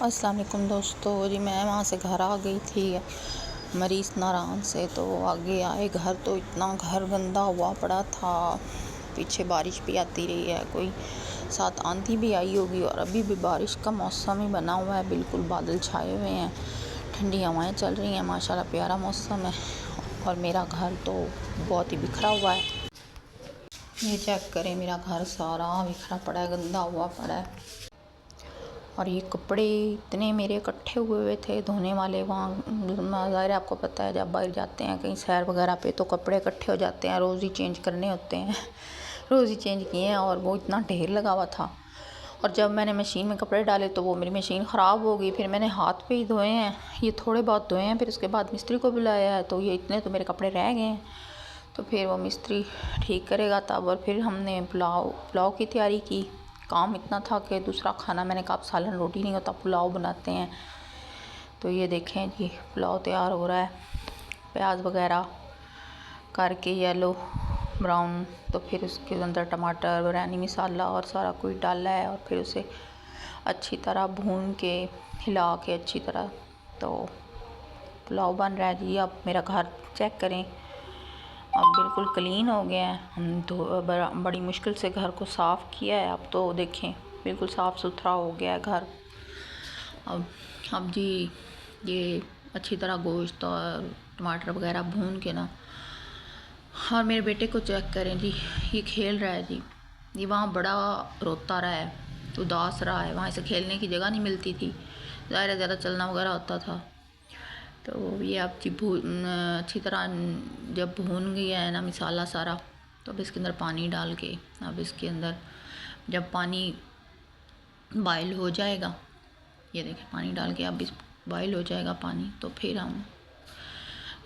अस्सलाम वालेकुम दोस्तों जी। मैं वहाँ से घर आ गई थी मरीज़ नारायण से, तो आगे आए घर तो इतना घर गंदा हुआ पड़ा था। पीछे बारिश भी आती रही है, कोई साथ आंधी भी आई होगी और अभी भी बारिश का मौसम ही बना हुआ है। बिल्कुल बादल छाए हुए हैं, ठंडी हवाएं चल रही हैं, माशाल्लाह प्यारा मौसम है। और मेरा घर तो बहुत ही बिखरा हुआ है। ये चेक करें, मेरा घर सारा बिखरा पड़ा है, गंदा हुआ पड़ा है। और ये कपड़े इतने मेरे इकट्ठे हुए थे धोने वाले। वहाँ ज़ाहिर आपको पता है, जब बाहर जाते हैं कहीं सैर वगैरह पे तो कपड़े इकट्ठे हो जाते हैं, रोज़ ही चेंज करने होते हैं। रोज़ ही चेंज किए हैं और वो इतना ढेर लगा हुआ था। और जब मैंने मशीन में कपड़े डाले तो वो मेरी मशीन ख़राब हो गई। फिर मैंने हाथ पे ही धोए हैं, ये थोड़े बहुत धोए हैं। फिर उसके बाद मिस्त्री को बुलाया है, तो ये इतने तो मेरे कपड़े रह गए हैं। तो फिर वो मिस्त्री ठीक करेगा तब। और फिर हमने पुलाव की तैयारी की। काम इतना था कि दूसरा खाना मैंने कहा सालन रोटी नहीं होता, पुलाव बनाते हैं। तो ये देखें जी, पुलाव तैयार हो रहा है, प्याज वगैरह करके येलो ब्राउन। तो फिर उसके अंदर टमाटर, बिरयानी मसाला और सारा कुछ डाला है। और फिर उसे अच्छी तरह भून के हिला के अच्छी तरह तो पुलाव बन रहा है जी। अब मेरा घर चेक करें, अब बिल्कुल क्लीन हो गया है। हम बड़ी मुश्किल से घर को साफ़ किया है। अब तो देखें बिल्कुल साफ़ सुथरा हो गया है घर। अब जी ये अच्छी तरह गोश्त और टमाटर वगैरह भून के ना, और मेरे बेटे को चेक करें जी, ये खेल रहा है जी। ये वहाँ बड़ा रोता रहा है, उदास रहा है। वहाँ इसे खेलने की जगह नहीं मिलती थी, ज़्यादा चलना वगैरह होता था। तो ये आप जी अच्छी तरह जब भून गया है ना मसाला सारा, तो अब इसके अंदर पानी डाल के, अब इसके अंदर जब पानी बॉयल हो जाएगा, ये देखें पानी डाल के अब इस बॉयल हो जाएगा पानी, तो फिर हम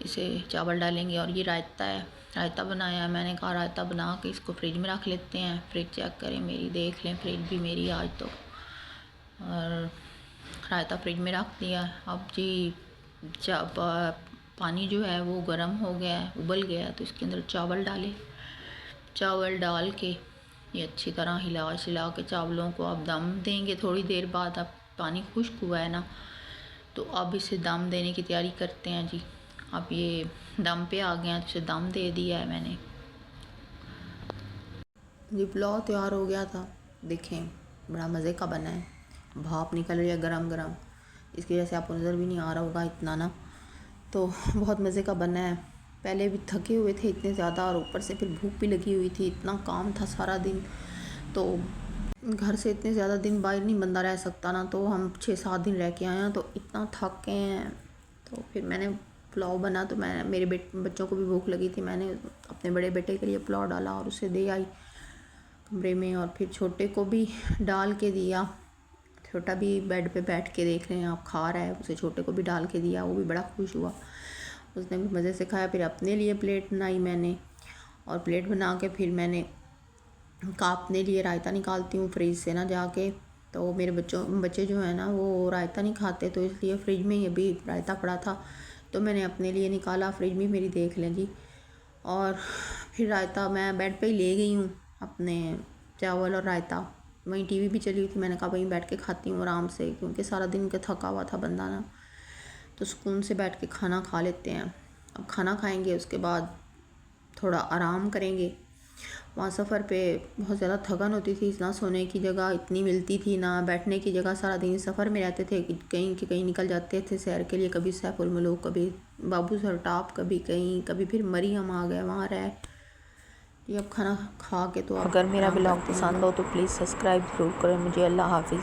इसे चावल डालेंगे। और ये रायता है, रायता बनाया है मैंने। कहा रायता बना के इसको फ्रिज में रख लेते हैं। फ्रिज चेक करें मेरी, देख लें फ्रिज भी मेरी आज तो। और रायता फ्रिज में रख दिया। अब जी जब पानी जो है वो गर्म हो गया है, उबल गया है, तो इसके अंदर चावल डाले। चावल डाल के ये अच्छी तरह हिला के चावलों को अब दम देंगे थोड़ी देर बाद। अब पानी खुश्क हुआ है ना, तो अब इसे दम देने की तैयारी करते हैं जी। अब ये दम पे आ गया, तो इसे दम दे दिया है मैंने जी। पुलाव तैयार हो गया था, देखें बड़ा मज़े का बना है। भाप निकल रही है गरम गरम, इसकी वजह से आपको नज़र भी नहीं आ रहा होगा इतना ना। तो बहुत मज़े का बना है। पहले भी थके हुए थे इतने ज़्यादा, और ऊपर से फिर भूख भी लगी हुई थी, इतना काम था सारा दिन। तो घर से इतने ज़्यादा दिन बाहर नहीं बंदा रह सकता ना, तो हम 6-7 दिन रह के आए हैं, तो इतना थक गए हैं। तो फिर मैंने पुलाव बना, तो मैं मेरे बच्चों को भी भूख लगी थी, मैंने अपने बड़े बेटे के लिए पुलाव डाला और उसे दे आई कमरे में। और फिर छोटे को भी डाल के दिया। छोटा भी बेड पे बैठ के देख रहे हैं आप, खा रहा है, उसे छोटे को भी डाल के दिया, वो भी बड़ा खुश हुआ, उसने भी मज़े से खाया। फिर अपने लिए प्लेट बनाई मैंने, और प्लेट बना के फिर मैंने कहा अपने लिए रायता निकालती हूँ फ्रिज से ना जाके। तो मेरे बच्चे जो है ना वो रायता नहीं खाते, तो इसलिए फ्रिज में ये भी रायता पड़ा था, तो मैंने अपने लिए निकाला। फ्रिज में मेरी देख लें जी। और फिर रायता मैं बेड पे ही ले गई हूँ अपने, चावल और रायता। वहीं टीवी भी चली हुई थी, मैंने कहा वहीं बैठ के खाती हूँ आराम से, क्योंकि सारा दिन का थका हुआ था बंदा ना, तो सुकून से बैठ के खाना खा लेते हैं। अब खाना खाएंगे, उसके बाद थोड़ा आराम करेंगे। वहाँ सफ़र पे बहुत ज़्यादा थकान होती थी, ना सोने की जगह इतनी मिलती थी, ना बैठने की जगह। सारा दिन सफ़र में रहते थे, कहीं निकल जाते थे सैर के लिए, कभी सैफुल मलूक, कभी बाबू सर टॉप, कभी कहीं, कभी फिर मरियम आ गए वहाँ रह। ये अब खाना खा के तो अगर मेरा ब्लॉग पसंद हो तो प्लीज़ सब्सक्राइब ज़रूर करें मुझे। अल्लाह हाफिज़।